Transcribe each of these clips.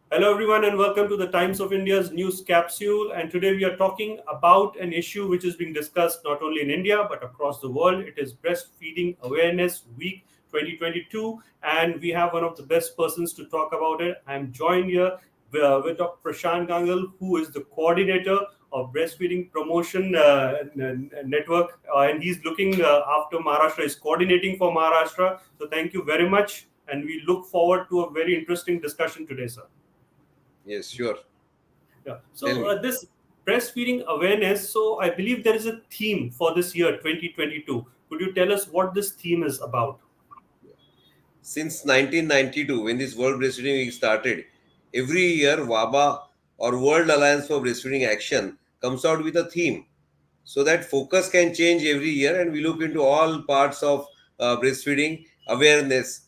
Hello, everyone, and welcome to the Times of India's news capsule. And today we are talking about an issue which is being discussed not only in India but across the world. It is Breastfeeding Awareness Week 2022, and we have one of the best persons to talk about it. I'm joined here with Dr. Prashant Gangal, who is the coordinator of Breastfeeding Promotion Network, and he's looking after Maharashtra, is coordinating for Maharashtra. So, thank you very much, and we look forward to a very interesting discussion today, sir. Yes, sure. Yeah. Tell So me. this breastfeeding awareness. So I believe there is a theme for this year, 2022. Could you tell us what this theme is about? Since 1992, when this World Breastfeeding Week started, every year WABA or World Alliance for Breastfeeding Action comes out with a theme so that focus can change every year and we look into all parts of breastfeeding awareness.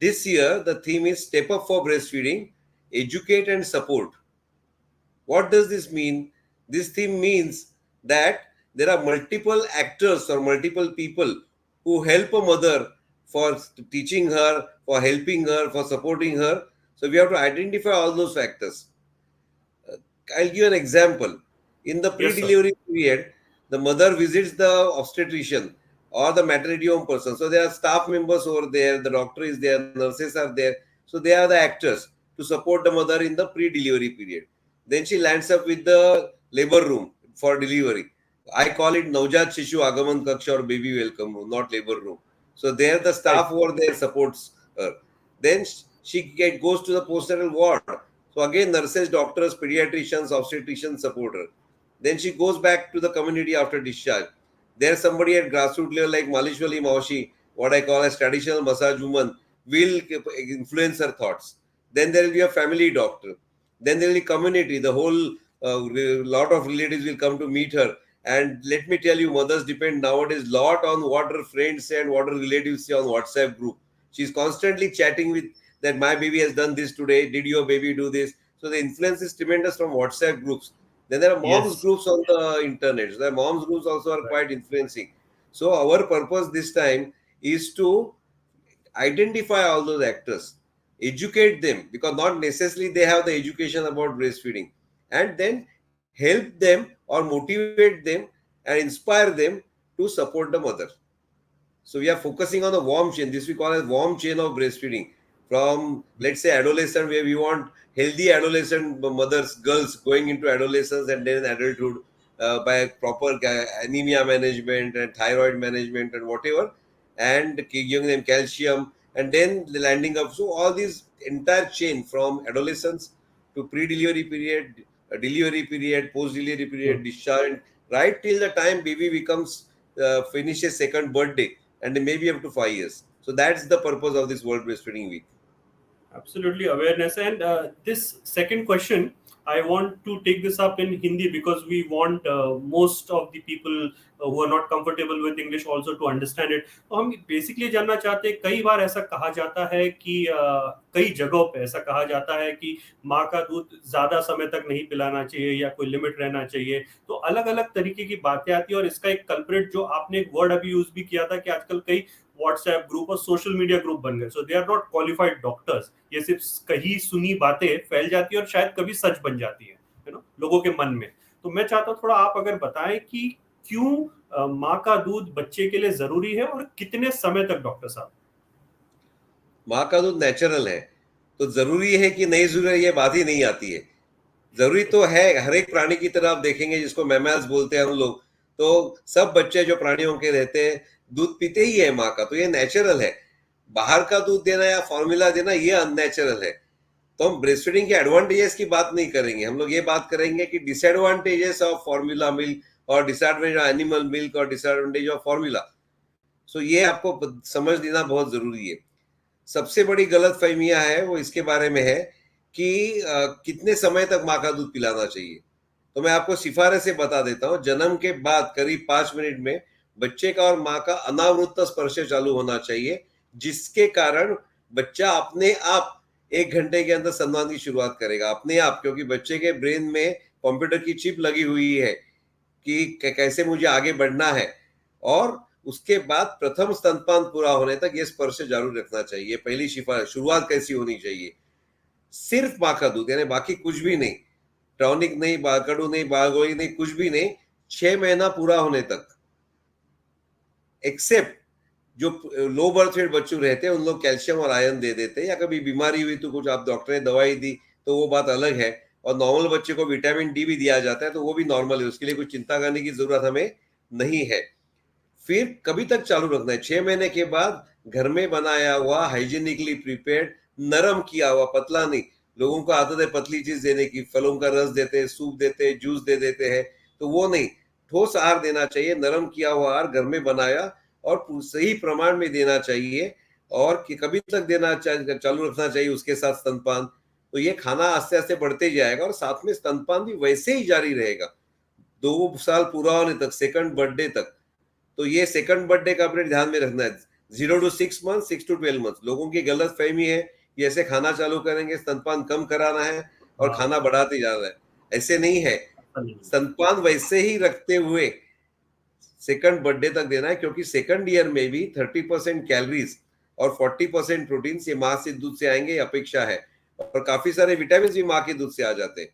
This year, the theme is Step Up for Breastfeeding, Educate and Support. What does this mean? This theme means that there are multiple actors or multiple people who help a mother for teaching her, for helping her, for supporting her. So we have to identify all those factors. I'll give an example. In the Yes, sir. pre-delivery period, the mother visits the obstetrician or the maternity home person. So there are staff members over there, the doctor is there, nurses are there. So they are the actors to support the mother in the pre-delivery period. Then she lands up with the labor room for delivery. I call it Naujat Shishu Agaman Kaksha or baby welcome room, not labor room. So there the Right. staff over there supports her. Then goes to the postnatal ward. So again, nurses, doctors, pediatricians, obstetricians support her. Then she goes back to the community after discharge. There's somebody at grassroots level like Malishwali Maushi, what I call as traditional massage woman, will influence her thoughts. Then there will be a family doctor. Then there will be community. The whole lot of relatives will come to meet her. And let me tell you, mothers depend nowadays lot on what her friends say and what her relatives say on WhatsApp group. She's constantly chatting with that my baby has done this today. Did your baby do this? So the influence is tremendous from WhatsApp groups. Then there are moms Yes. groups on the internet. So the moms groups also are Right. quite influencing. So our purpose this time is to identify all those actors, educate them because not necessarily they have the education about breastfeeding, and then help them or motivate them and inspire them to support the mother. So we are focusing on the warm chain. This we call as warm chain of breastfeeding. From let's say adolescent, where we want healthy adolescent mothers, girls going into adolescence and then adulthood by proper anemia management and thyroid management and whatever, and giving them calcium, and then the landing up. So all these entire chain from adolescence to pre-delivery period, delivery period, post-delivery Hmm. period, discharge, right till the time baby becomes finishes second birthday and maybe up to 5 years. So that's the purpose of this World Breastfeeding Week. Absolutely awareness. And this second question, I want to take this up in Hindi because we want most of the people who are not comfortable with English also to understand it. तो हम basically जानना चाहते हैं, कई बार ऐसा कहा जाता है कि कई जगहों पे ऐसा कहा जाता है कि माँ का दूध ज़्यादा समय तक नहीं पिलाना चाहिए या कोई लिमिट रहना चाहिए। तो अलग अलग तरीके की बातें आती है, और इसका एक कल्प्रिट जो आपने एक वर्ड अभी यूज भी किया था कि आजकल कई व्हाट्सएप ग्रुप और सोशल मीडिया ग्रुप बन गए, so they are not qualified doctors. ये सिर्फ कही सुनी बातें फैल जाती है और शायद कभी सच बन जाती है, यू नो, लोगों के मन में। तो मैं चाहता हूँ थोड़ा आप अगर बताएं कि क्यों माँ का दूध बच्चे के लिए जरूरी है और कितने समय तक, डॉक्टर साहब। माँ का दूध नेचुरल है, तो जरूरी है कि नहीं जरूरी है ये बात ही नहीं आती है। जरूरी तो है, हर एक प्राणी की तरह आप देखेंगे जिसको मैमल्स बोलते हैं हम लोग, तो सब बच्चे जो प्राणियों के रहते हैं दूध पीते ही है माँ का, तो ये नेचुरल है। बाहर का दूध देना या फॉर्मूला देना ये अननेचुरल है। तो हम ब्रेस्ट फीडिंग के एडवांटेजेस की बात नहीं करेंगे, हम लोग ये बात करेंगे कि डिसएडवांटेजेस ऑफ फॉर्मूला मिल्क और डिसएडवांटेज ऑफ एनिमल मिल्क और डिसएडवांटेज ऑफ फॉर्मूला। सो ये आपको समझ लेना बहुत जरूरी है। सबसे बड़ी गलत फहमियां है वो इसके बारे में है कि कितने समय तक माँ का दूध पिलाना चाहिए। तो मैं आपको सिफारिशें बता देता हूँ। जन्म के बाद करीब 5 मिनट में बच्चे का और माँ का अनावृत स्पर्श चालू होना चाहिए, जिसके कारण बच्चा अपने आप 1 घंटे के अंदर स्तनपान की शुरुआत करेगा अपने आप, क्योंकि बच्चे के ब्रेन में कंप्यूटर की चिप लगी हुई है कि कैसे मुझे आगे बढ़ना है। और उसके बाद प्रथम स्तनपान पूरा होने तक ये स्पर्श जारी रखना चाहिए। पहली शुरुआत कैसी होनी चाहिए। सिर्फ माँ का दूध, यानी बाकी कुछ भी नहीं, टॉनिक नहीं, बाकड़ू नहीं, बागोई नहीं, कुछ भी नहीं, 6 महीना पूरा होने तक। एक्सेप्ट जो लो बर्थ वेट बच्चे रहते हैं उन लोग कैल्शियम और आयरन दे देते हैं, या कभी बीमारी हुई तो कुछ आप डॉक्टर ने दवाई दी तो वो बात अलग है। और नॉर्मल बच्चे को विटामिन डी भी दिया जाता है तो वो भी नॉर्मल है, उसके लिए कुछ चिंता करने की जरूरत हमें नहीं है। फिर कभी तक चालू रखना है? 6 महीने के बाद घर में बनाया हुआ, हाइजीनिकली प्रिपेयर्ड, नरम किया हुआ, पतला नहीं। लोगों को आदत है पतली चीज देने की, फलों का रस देते हैं, सूप देते हैं, जूस दे देते हैं, तो वो नहीं, ठोस आहार देना चाहिए, नरम किया हुआ आहार घर में बनाया और सही प्रमाण में देना चाहिए। और कि कभी तक चालू रखना चाहिए उसके साथ स्तनपान। तो ये खाना आस्ते आस्ते बढ़ते जाएगा और साथ में स्तनपान भी वैसे ही जारी रहेगा 2 साल पूरा होने तक, सेकंड बर्थडे तक। तो ये सेकंड बर्थडे का अपने ध्यान में रखना है। 0 to 6 months, 6 to 12 months, लोगों की गलत फहमी है कि ऐसे खाना चालू करेंगे स्तनपान कम कराना है और हाँ, खाना बढ़ाते जा रहा है। ऐसे नहीं है, ऐसा नहीं है। स्तनपान वैसे ही रखते हुए सेकंड बर्थडे तक देना है, क्योंकि सेकंड ईयर में भी 30% कैलोरीज और 40% प्रोटीन ये माँ से दूध से आएंगे, अपेक्षा है। और काफी सारे विटामिन भी माँ के दूध से आ जाते हैं।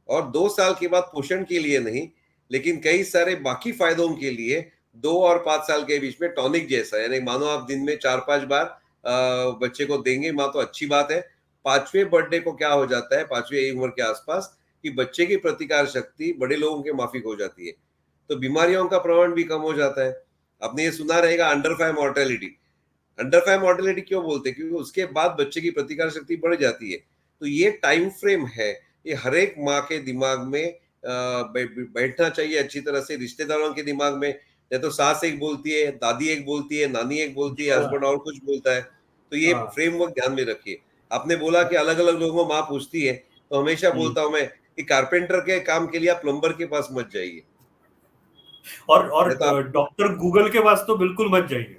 और 2 साल के बाद पोषण के लिए नहीं, लेकिन कई सारे बाकी फायदों के लिए 2 और 5 साल के बीच में टॉनिक जैसा, यानी मानो आप दिन में 4-5 बार बच्चे को देंगे माँ तो अच्छी बात है। 5वें बर्थडे को क्या हो जाता है, 5वीं उम्र के आसपास, कि बच्चे की प्रतिकार शक्ति बड़े लोगों के माफिक हो जाती है, तो बीमारियों का प्रमाण भी कम हो जाता है। आपने ये सुना रहेगा अंडर 5 मॉर्टेलिटी। अंडर 5 मॉर्टेलिटी क्यों बोलते हैं? क्योंकि उसके बाद बच्चे की प्रतिकार शक्ति बढ़ जाती है। तो ये टाइम फ्रेम है, ये हर एक माँ के दिमाग में बैठना चाहिए अच्छी तरह से, रिश्तेदारों के दिमाग में। या तो सास एक बोलती है, दादी एक बोलती है, नानी एक बोलती है, हाँ, हस्बैंड और कुछ बोलता है। तो ये हाँ, फ्रेमवर्क ध्यान में रखिए। आपने बोला कि अलग अलग लोगों को माँ पूछती है, तो हमेशा हम्म। बोलता हूं मैं कि कारपेंटर के काम के लिए आप प्लम्बर के पास मत जाइए। और नहीं तो आप डॉक्टर गूगल के पास तो बिल्कुल मत जाइए।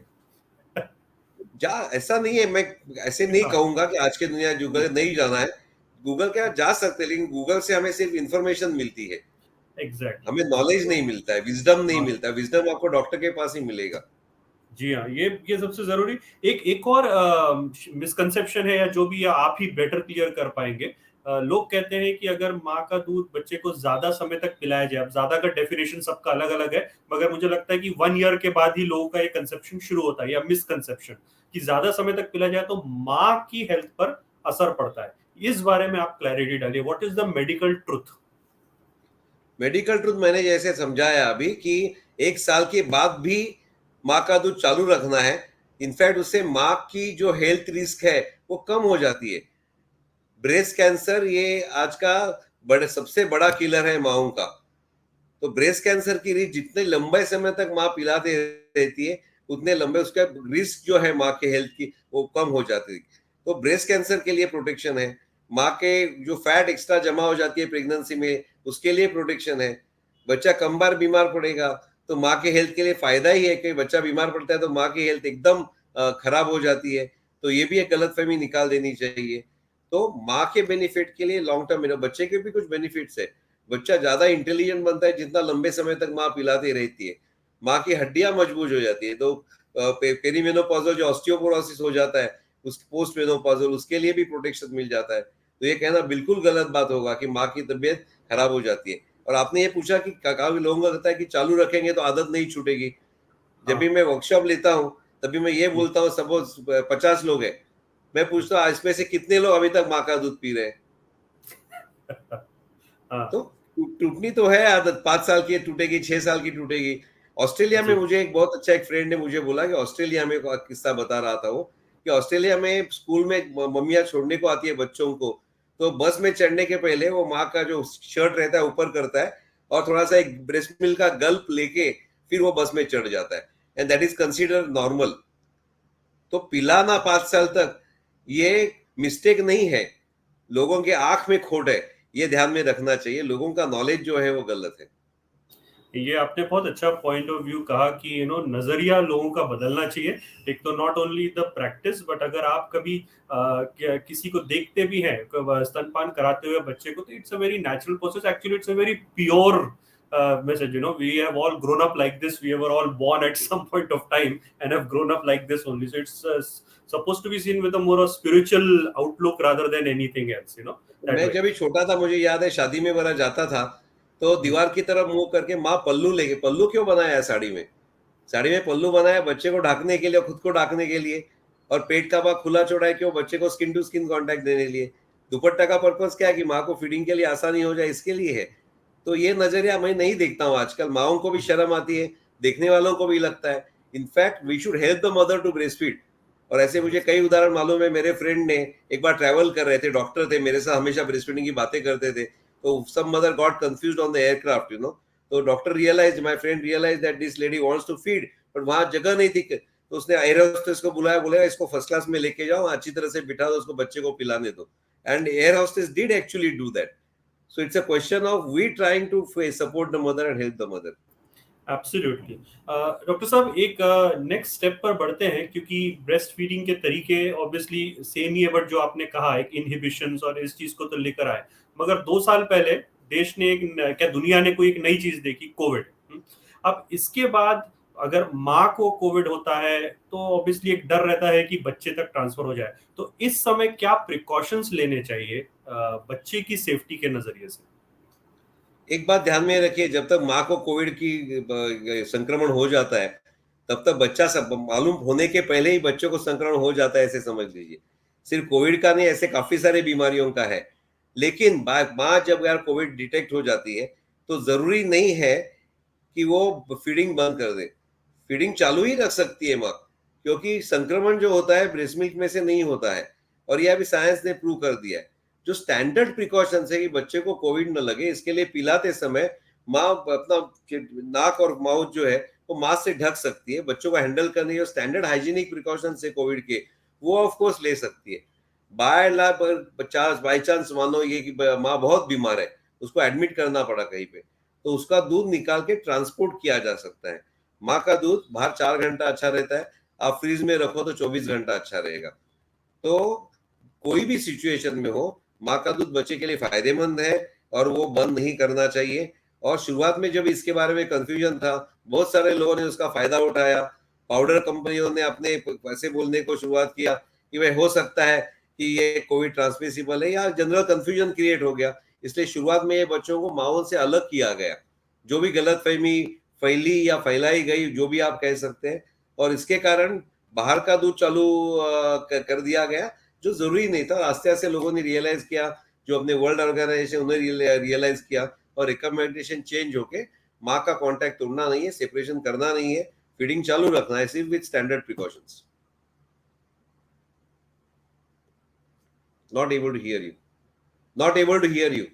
जा, ऐसा नहीं है, मैं ऐसे नहीं हाँ, कहूंगा कि आज के दुनिया गूगल नहीं जाना है। गूगल क्या जा सकते हैं, लेकिन गूगल से हमें सिर्फ इंफॉर्मेशन मिलती है, एग्जैक्टली। हमें नॉलेज नहीं मिलता है, विजडम नहीं हाँ, मिलता है। विजडम आपको डॉक्टर के पास ही मिलेगा। जी हाँ, ये सबसे जरूरी। एक और मिसकंसेप्शन है, या जो भी, या आप ही बेटर क्लियर कर पाएंगे। लोग कहते हैं कि अगर माँ का दूध बच्चे को ज्यादा समय तक पिलाया जाए, अब ज्यादा का डेफिनेशन सबका अलग अलग है, मगर मुझे लगता है कि 1 ईयर के बाद ही लोगों का ये कंसेप्शन शुरू होता है, या मिसकंसेप्शन, कि ज्यादा समय तक पिलाया जाए तो माँ की हेल्थ पर असर पड़ता है। इस बारे में आप क्लैरिटी डालिए, what is the medical truth? Medical truth मैंने जैसे समझाया अभी कि 1 साल के बाद भी माँ का दूध चालू रखना है। इनफैक्ट उससे माँ की जो हेल्थ रिस्क है वो कम हो जाती है। ब्रेस्ट कैंसर ये आज का सबसे बड़ा किलर है माओं का। तो ब्रेस्ट कैंसर की रिस्क जितने लंबे समय तक माँ पिलाते रहती है, उतने लंबे उसका रिस्क जो है माँ के हेल्थ की वो कम हो जाती है। तो ब्रेस्ट कैंसर के लिए प्रोटेक्शन है। माँ के जो फैट एक्स्ट्रा जमा हो जाती है प्रेगनेंसी में, उसके लिए प्रोटेक्शन है। बच्चा कम बार बीमार पड़ेगा तो माँ के हेल्थ के लिए फायदा ही है कि बच्चा बीमार पड़ता है तो माँ की हेल्थ एकदम खराब हो जाती है। तो ये भी एक गलतफहमी निकाल देनी चाहिए। तो माँ के बेनिफिट के लिए लॉन्ग टर्म में बच्चे के भी कुछ बेनिफिट्स है। बच्चा ज्यादा इंटेलिजेंट बनता है जितना लंबे समय तक माँ पिलाती रहती है। माँ की हड्डियां मजबूत हो जाती है। तो पेरीमेनोपॉजल जो ऑस्टियोपोरोसिस हो जाता है, उस पोस्ट मेनोपॉजल, उसके लिए भी प्रोटेक्शन मिल जाता है। तो ये कहना बिल्कुल गलत बात होगा कि माँ की तबीयत खराब हो जाती है। और आपने ये पूछा कि काफी लोगों का कहता है कि चालू रखेंगे तो आदत नहीं छूटेगी। जब भी हाँ। मैं वर्कशॉप लेता हूँ तभी मैं ये हम्म। बोलता हूँ, सपोज 50 लोग हैं, मैं पूछता हूँ इसमें से कितने लोग अभी तक माँ का दूध पी रहे हैं? हाँ। तो टूटनी तो है आदत, 5 साल की टूटेगी, 6 साल की टूटेगी। ऑस्ट्रेलिया में जी। मुझे एक बहुत अच्छा एक फ्रेंड ने मुझे बोला कि ऑस्ट्रेलिया में एक किस्सा बता रहा था वो, कि ऑस्ट्रेलिया में स्कूल में मम्मियाँ छोड़ने को आती है बच्चों को, तो बस में चढ़ने के पहले वो माँ का जो शर्ट रहता है ऊपर करता है और थोड़ा सा एक ब्रेस्ट मिल्क का गल्प लेके फिर वो बस में चढ़ जाता है। And that is consider normal. तो पिलाना 5 साल तक ये मिस्टेक नहीं है, लोगों के आंख में खोट है। ये ध्यान में रखना चाहिए, लोगों का नॉलेज जो है वो गलत है। ये आपने बहुत अच्छा पॉइंट ऑफ व्यू कहा कि नजरिया लोगों का बदलना चाहिए। एक तो not only the practice, but अगर आप कभी किसी को देखते भी हैं स्तनपान कराते हुए बच्चे को, तो it's a very natural process, actually it's a very pure message. We have all grown up like this. We were all born at some point of time and have grown up like this only. So it's supposed to be seen with a more spiritual outlook rather than anything else. That मैं way. जब भी छोटा था मुझे याद है शादी में मेरा जाता था तो दीवार की तरफ मुंह करके माँ पल्लू लेके, पल्लू क्यों बनाया है साड़ी में? साड़ी में पल्लू बनाया बच्चे को ढकने के लिए, खुद को ढकने के लिए, और पेट का भाग खुला छोड़ा है क्यों? बच्चे को स्किन टू स्किन कांटेक्ट देने के लिए। दुपट्टा का पर्पस क्या है कि माँ को फीडिंग के लिए आसानी हो जाए, इसके लिए है। तो ये नजरिया मैं नहीं देखता हूँ आजकल। माओं को भी शर्म आती है, देखने वालों को भी लगता है। In fact we should help the mother to breast feed. और ऐसे मुझे कई उदाहरण मालूम है। मेरे फ्रेंड ने एक बार ट्रैवल कर रहे थे, डॉक्टर थे, मेरे साथ हमेशा ब्रेस्ट फीडिंग की बातें करते थे, तो सब mother got confused on the aircraft, तो doctor realise, my friend realise that this lady wants to feed, but वहां जगह नहीं थी। तो उसने एयर होस्टेस को बुलाया, बोला इसको फर्स्ट क्लास में लेके जाओ, अच्छी तरह से बिठा दो, उसको बच्चे को पिलाने दो। And air hostess did actually do that. So it's a question of we trying to support the mother and help the mother. Absolutely. Doctor साहब, एक नेक्स्ट स्टेप पर बढ़ते हैं, क्योंकि ब्रेस्ट फीडिंग के तरीके ऑब्वियसली सेम ही है, बट जो आपने कहा एक इनहिबिशंस और इस चीज को तो लेकर आए, मगर 2 साल पहले देश ने क्या दुनिया ने कोई एक नई चीज देखी, कोविड। अब इसके बाद अगर माँ को कोविड होता है तो ऑब्वियसली एक डर रहता है कि बच्चे तक ट्रांसफर हो जाए। तो इस समय क्या प्रिकॉशंस लेने चाहिए बच्चे की सेफ्टी के नजरिए से? एक बात ध्यान में रखिए, जब तक माँ को कोविड की संक्रमण हो जाता है तब तक बच्चा सब मालूम होने के पहले ही बच्चों को संक्रमण हो जाता है, ऐसे समझ लीजिए। सिर्फ कोविड का नहीं, ऐसे काफी सारे बीमारियों का है। लेकिन माँ जब यार कोविड डिटेक्ट हो जाती है तो जरूरी नहीं है कि वो फीडिंग बंद कर दे। फीडिंग चालू ही रख सकती है माँ, क्योंकि संक्रमण जो होता है ब्रेस्ट मिल्क में से नहीं होता है, और यह अभी साइंस ने प्रूव कर दिया है। जो स्टैंडर्ड प्रिकॉशंस है कि बच्चे को कोविड न लगे, इसके लिए पिलाते समय माँ अपना नाक और माउथ जो है वो मास्क से ढक सकती है। बच्चों को हैंडल करने के स्टैंडर्ड हाइजीनिक प्रिकॉशंस है कोविड के, वो ऑफ कोर्स ले सकती है। बाय चांस मानो ये कि माँ बहुत बीमार है, उसको एडमिट करना पड़ा कहीं पे, तो उसका दूध निकाल के ट्रांसपोर्ट किया जा सकता है। माँ का दूध बाहर 4 घंटा अच्छा रहता है, आप फ्रीज में रखो तो 24 घंटा अच्छा रहेगा। तो कोई भी सिचुएशन में हो, माँ का दूध बच्चे के लिए फायदेमंद है और वो बंद नहीं करना चाहिए। और शुरुआत में जब इसके बारे में कंफ्यूजन था, बहुत सारे लोगों ने उसका फायदा उठाया। पाउडर कंपनियों ने अपने ऐसे बोलने को शुरुआत किया कि भाई हो सकता है कि ये कोविड ट्रांसमिसिबल है, या जनरल कंफ्यूजन क्रिएट हो गया। इसलिए शुरुआत में ये बच्चों को माओं से अलग किया गया। जो भी गलतफहमी फैली या फैलाई गई, जो भी आप कह सकते हैं, और इसके कारण बाहर का दूध चालू कर दिया गया, जो जरूरी नहीं था। आस्ते आस्ते लोगों ने रियलाइज किया, जो अपने वर्ल्ड ऑर्गेनाइजेशन उन्होंने रियलाइज किया, और रिकमेंडेशन चेंज होके माँ का कांटेक्ट तोड़ना नहीं है, सेपरेशन करना नहीं है, फीडिंग चालू रखना है, सिर्फ with standard precautions. Not able to hear you, not able to hear you.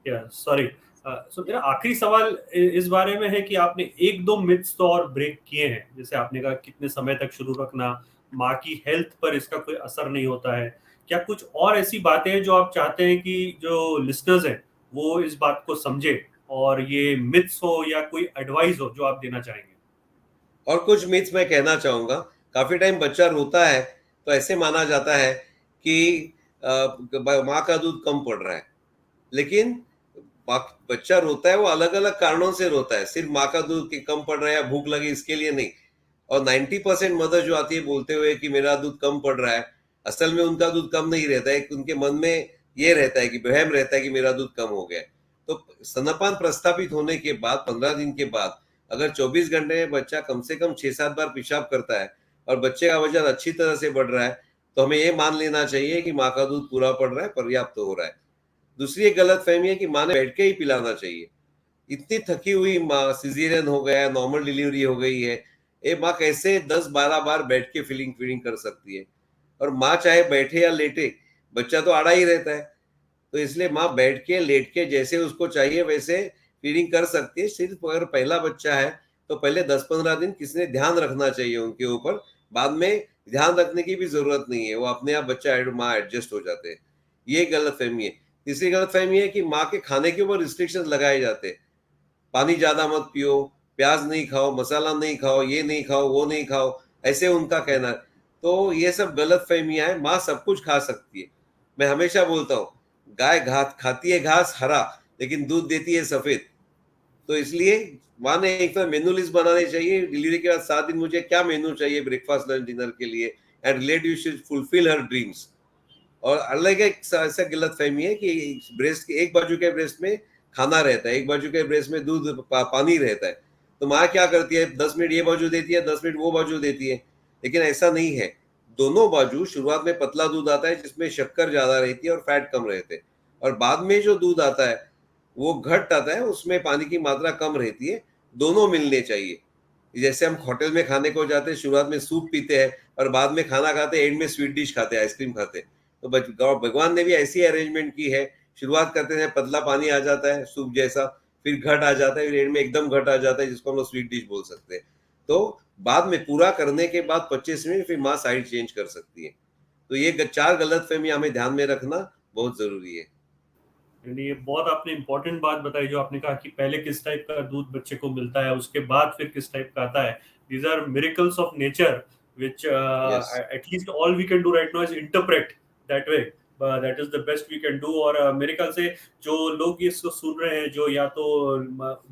या सॉरी। सो मेरा आखिरी सवाल इस बारे में है कि आपने 1-2 मिथ्स तो और ब्रेक किए हैं, जैसे आपने कहा कितने समय तक शुरू रखना, माँ की हेल्थ पर इसका कोई असर नहीं होता है। क्या कुछ और ऐसी बातें हैं जो आप चाहते हैं कि जो लिसनर्स हैं वो इस बात को समझे, और ये मिथ्स हो या कोई एडवाइस हो जो आप देना चाहेंगे? और कुछ मिथ्स मैं कहना चाहूंगा। काफी टाइम बच्चा रोता है तो ऐसे माना जाता है कि माँ का दूध कम पड़ रहा है, लेकिन बच्चा रोता है वो अलग अलग कारणों से रोता है, सिर्फ माँ का दूध कम पड़ रहा है या भूख लगी इसके लिए नहीं। और 90% मदर जो आती है बोलते हुए कि मेरा दूध कम पड़ रहा है, असल में उनका दूध कम नहीं रहता है, उनके मन में ये रहता है कि वहम रहता है कि मेरा दूध कम हो गया है। तो स्तनपान प्रस्थापित होने के बाद 15 दिन के बाद अगर 24 घंटे में बच्चा कम से कम 6-7 बार पेशाब करता है और बच्चे का वजन अच्छी तरह से बढ़ रहा है, तो हमें ये मान लेना चाहिए कि माँ का दूध पूरा पड़ रहा है, पर्याप्त हो रहा है। दूसरी एक गलत फहमी है कि माँ ने बैठ के ही पिलाना चाहिए। इतनी थकी हुई माँ, सिजेरियन हो गया, नॉर्मल डिलीवरी हो गई है, ये माँ कैसे 10-12 बार बैठ के फीडिंग फीडिंग कर सकती है? और माँ चाहे बैठे या लेटे, बच्चा तो आड़ा ही रहता है। तो इसलिए माँ बैठ के लेट के जैसे उसको चाहिए वैसे फीडिंग कर सकती है। सिर्फ अगर पहला बच्चा है तो पहले 10-15 दिन किसी ने ध्यान रखना चाहिए उनके ऊपर, बाद में ध्यान रखने की भी जरूरत नहीं है, वो अपने आप बच्चा माँ एडजस्ट हो जाते हैं। ये गलत फहमी है। तीसरी गलत फहमी है कि माँ के खाने के ऊपर रिस्ट्रिक्शन लगाए जाते हैं। पानी ज्यादा मत पियो, प्याज नहीं खाओ, मसाला नहीं खाओ, ये नहीं खाओ, वो नहीं खाओ, ऐसे उनका कहना है। तो ये सब गलत फहमियां हैं। माँ सब कुछ खा सकती है। मैं हमेशा बोलता हूँ, गाय खाती है घास हरा, लेकिन दूध देती है सफेद। तो इसलिए माँ ने एक तो मेनू लिस्ट बनानी चाहिए डिलीवरी के बाद 7 दिन मुझे क्या मेनू चाहिए ब्रेकफास्ट लंच डिनर के लिए, and relative should fulfil her dreams. और अलग एक ऐसा गलत फहमी है कि ब्रेस्ट के एक बाजू के ब्रेस्ट में खाना रहता है, एक बाजू के ब्रेस्ट में दूध पानी रहता है। तो माँ क्या करती है, 10 मिनट ये बाजू देती है, 10 मिनट वो बाजू देती है, लेकिन ऐसा नहीं है। दोनों बाजू शुरुआत में पतला दूध आता है जिसमें शक्कर ज्यादा रहती है और फैट कम रहते हैं, और बाद में जो दूध आता है वो घट आता है, उसमें पानी की मात्रा कम रहती है। दोनों मिलने चाहिए। जैसे हम होटल में खाने को जाते हैं, शुरुआत में सूप पीते हैं और बाद में खाना खाते हैं, एंड में स्वीट डिश खाते हैं, आइसक्रीम खाते हैं। तो भगवान ने भी ऐसी अरेंजमेंट की है, शुरुआत करते हैं पतला पानी आ जाता है सूप जैसा, फिर घट आ जाता है, फिर एंड में एकदम घट आ जाता है जिसको हम लोग स्वीट डिश बोल सकते हैं। तो बाद में पूरा करने के बाद 25 मिनट फिर माँ साइड चेंज कर सकती है। तो ये 4 गलतफहमी हमें ध्यान में रखना बहुत जरूरी है। यानी ये बहुत आपने इंपॉर्टेंट बात बताई, जो आपने कहा कि पहले किस टाइप का दूध बच्चे को मिलता है, उसके बाद फिर किस टाइप का आता है। These are miracles of nature which yes. At least all we can do right now is interpret that way. That is the best we can do. और मेरे ख्याल से जो लोग इसको सुन रहे हैं, जो या तो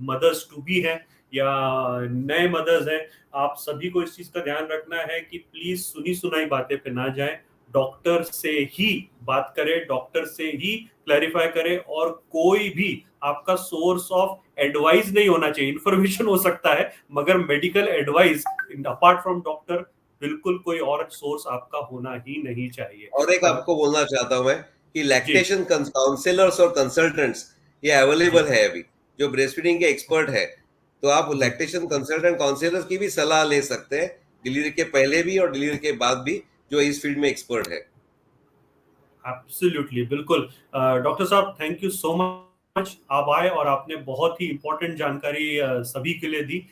मदर्स टू बी हैं या नए मदर्स हैं, आप सभी को इस चीज का ध्यान रखना है कि प्लीज सुनी सुनाई बातें पे ना जाएं। डॉक्टर से ही बात करें, डॉक्टर से ही क्लैरिफाई करें, और कोई भी आपका सोर्स ऑफ एडवाइस नहीं होना चाहिए। इंफॉर्मेशन हो सकता है, मगर medical advice apart from doctor बिल्कुल कोई और सोर्स आपका होना ही नहीं चाहिए। और एक आपको बोलना चाहता हूं मैं कि जी लैक्टेशन काउंसलर्स और कंसल्टेंट्स ये जी अवेलेबल है अभी, जो ब्रेस्ट फीडिंग के एक्सपर्ट है। तो आप जी, लैक्टेशन कंसल्टेंट काउंसलर्स की भी सलाह ले सकते हैं, डिलीवरी के पहले भी और डिलीवरी के बाद भी, जो इस फील्ड में एक्सपर्ट है। एब्सोल्युटली, बिल्कुल। डॉक्टर साहब, थैंक यू सो मच। आप आए और आपने बहुत ही इंपॉर्टेंट जानकारी सभी के लिए दी।